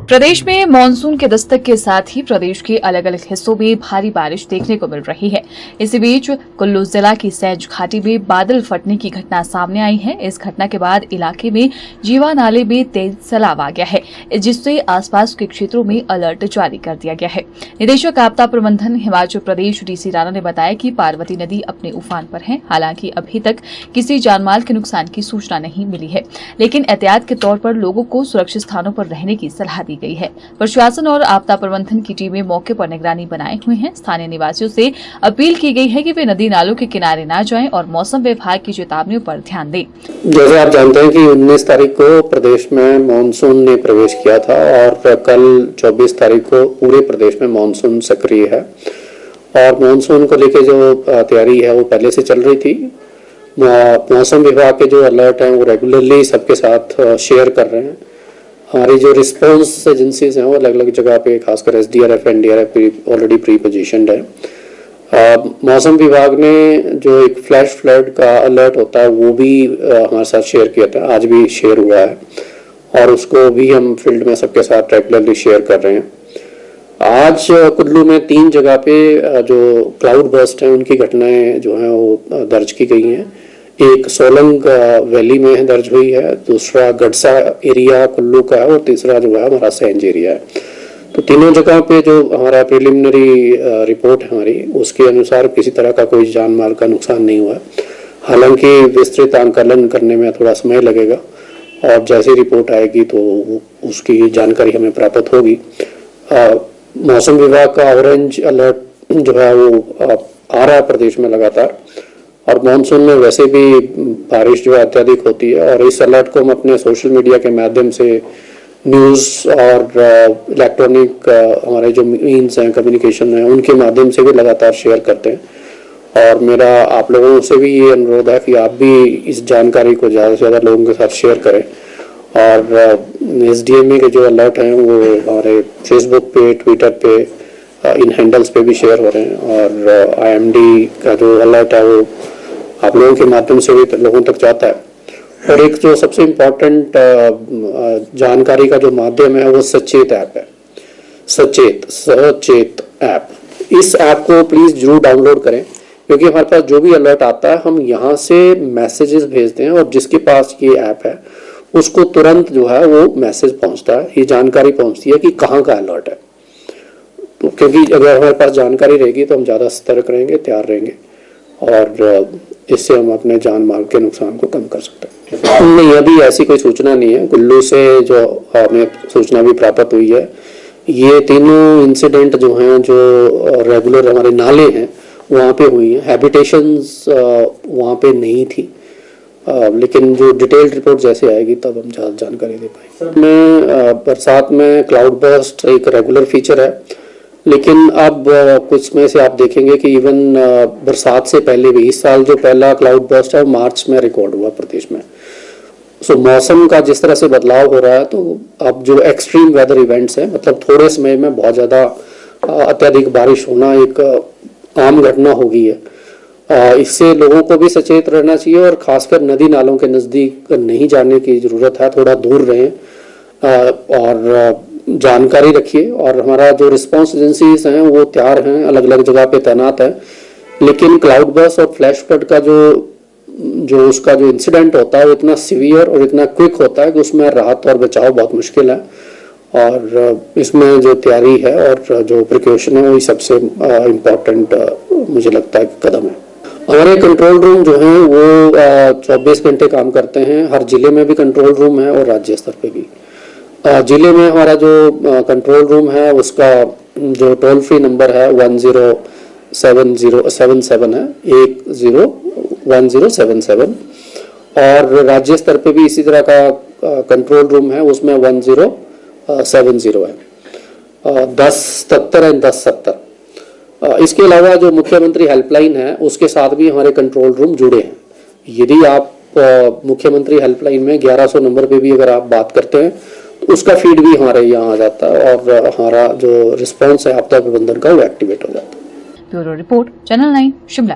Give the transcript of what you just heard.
प्रदेश में मानसून के दस्तक के साथ ही प्रदेश के अलग अलग हिस्सों में भारी बारिश देखने को मिल रही है। इसी बीच कुल्लू जिला की सैंज घाटी में बादल फटने की घटना सामने आई है। इस घटना के बाद इलाके में जीवा नाले में तेज सैलाब आ गया है, जिससे आसपास के क्षेत्रों में अलर्ट जारी कर दिया गया है। निदेशक आपदा प्रबंधन हिमाचल प्रदेश डीसी राणा ने बताया कि पार्वती नदी अपने उफान पर है। हालांकि अभी तक किसी जानमाल के नुकसान की सूचना नहीं मिली है, लेकिन एहतियात के तौर पर लोगों को सुरक्षित स्थानों पर रहने की सलाह दी गई है। प्रशासन और आपदा प्रबंधन की टीमें मौके पर निगरानी बनाए हुए हैं। स्थानीय निवासियों से अपील की गई है कि वे नदी नालों के किनारे न जाएं और मौसम विभाग की चेतावनियों पर ध्यान दें। जैसे आप जानते हैं कि 19 तारीख को प्रदेश में मानसून ने प्रवेश किया था और कल 24 तारीख को पूरे प्रदेश में मानसून सक्रिय है और मानसून को लेकर जो तैयारी है वो पहले से चल रही थी। मौसम विभाग के जो अलर्ट हैं वो रेगुलरली सबके साथ शेयर कर रहे हैं। हमारी जो रिस्पांस एजेंसीज हैं वो अलग अलग जगह पे, खासकर SDRF NDRF already pre positioned है। मौसम विभाग ने जो एक फ्लैश फ्लड का अलर्ट होता है वो भी हमारे साथ शेयर किया था, आज भी शेयर हुआ है और उसको भी हम फील्ड में सबके साथ रेगुलरली शेयर कर रहे हैं। आज कुल्लू में 3 जगह पे जो क्लाउड बर्स्ट हैं उनकी घटनाएं जो हैं वो दर्ज की गई हैं। एक सोलंग वैली में दर्ज हुई है, दूसरा गडसा एरिया कुल्लू का है और तीसरा जो है हमारा सैंज एरिया है। तो तीनों जगह पे जो हमारा प्रिलिमिनरी रिपोर्ट है हमारी, उसके अनुसार किसी तरह का कोई जान माल का नुकसान नहीं हुआ है। हालांकि विस्तृत आंकलन करने में थोड़ा समय लगेगा और जैसी रिपोर्ट आएगी तो उसकी जानकारी हमें प्राप्त होगी। मौसम विभाग का ऑरेंज अलर्ट जो है वो आ रहा है प्रदेश में लगातार और मानसून में वैसे भी बारिश जो अत्यधिक होती है और इस अलर्ट को हम अपने सोशल मीडिया के माध्यम से न्यूज़ और इलेक्ट्रॉनिक हमारे जो मीन्स हैं कम्युनिकेशन है उनके माध्यम से भी लगातार शेयर करते हैं। और मेरा आप लोगों से भी ये अनुरोध है कि आप भी इस जानकारी को ज़्यादा से ज़्यादा लोगों के साथ शेयर करें। और एसडीएमए के जो अलर्ट हैं वो हमारे फेसबुक पे, ट्विटर पे, इन हैंडल्स पे भी शेयर हो रहे हैं और आईएमडी का जो अलर्ट है वो आप लोगों के माध्यम से भी लोगों तक जाता है। और एक जो सबसे इम्पोर्टेंट जानकारी का जो माध्यम है वो सचेत ऐप है। सचेत ऐप, इस ऐप को प्लीज जरूर डाउनलोड करें क्योंकि हमारे पास जो भी अलर्ट आता है हम यहाँ से मैसेजेस भेजते हैं और जिसके पास ये ऐप है उसको तुरंत जो है वो मैसेज पहुंचता है, ये जानकारी पहुंचती है कि कहाँ का अलर्ट है। तो क्योंकि अगर हमारे पास जानकारी रहेगी तो हम ज़्यादा सतर्क रहेंगे, तैयार रहेंगे और इससे हम अपने जान माल के नुकसान को कम कर सकते हैं। नहीं, अभी ऐसी कोई सूचना नहीं है। कुल्लू से जो हमें सूचना भी प्राप्त हुई है, ये तीनों इंसिडेंट जो हैं जो रेगुलर हमारे नाले हैं वहाँ पे हुई हैं। हैबिटेशंस वहाँ पे नहीं थी, लेकिन जो डिटेल्ड रिपोर्ट जैसे आएगी तब हम ज़्यादा जानकारी दे पाएंगे। में बरसात में क्लाउड बर्स्ट एक रेगुलर फीचर है, लेकिन अब कुछ में से आप देखेंगे कि इवन बरसात से पहले भी इस साल जो पहला क्लाउड बर्स्ट है वो मार्च में रिकॉर्ड हुआ प्रदेश में। सो मौसम का जिस तरह से बदलाव हो रहा है तो अब जो एक्सट्रीम वेदर इवेंट्स हैं, मतलब थोड़े समय में बहुत ज़्यादा अत्यधिक बारिश होना एक आम घटना हो गई है। इससे लोगों को भी सचेत रहना चाहिए और खासकर नदी नालों के नज़दीक नहीं जाने की ज़रूरत है, थोड़ा दूर रहें और जानकारी रखिए। और हमारा जो रिस्पांस एजेंसीज हैं वो तैयार हैं, अलग अलग जगह पे तैनात है। लेकिन क्लाउड बर्स्ट और फ्लैश फ्लड का जो उसका जो इंसिडेंट होता है वो इतना सीवियर और इतना क्विक होता है कि उसमें राहत और बचाव बहुत मुश्किल है और इसमें जो तैयारी है और जो प्रिकॉशन है वही सबसे इम्पोर्टेंट मुझे लगता है कदम है। हमारे कंट्रोल रूम जो हैं वो 24 घंटे काम करते हैं। हर जिले में भी कंट्रोल रूम है और राज्य स्तर पे भी। जिले में हमारा जो कंट्रोल रूम है उसका जो टोल फ्री नंबर है 107077 है, 101077 और राज्य स्तर पे भी इसी तरह का कंट्रोल रूम है, उसमें 1070 है, 1077 एंड 1070। इसके अलावा जो मुख्यमंत्री हेल्पलाइन है उसके साथ भी हमारे कंट्रोल रूम जुड़े हैं। यदि आप मुख्यमंत्री हेल्पलाइन में 1100 नंबर पे भी अगर आप बात करते हैं तो उसका फीड भी हमारे यहाँ आ जाता है और हमारा जो रिस्पांस है आपदा प्रबंधन का वो एक्टिवेट हो जाता है। Bureau report, channel 9 Shimla.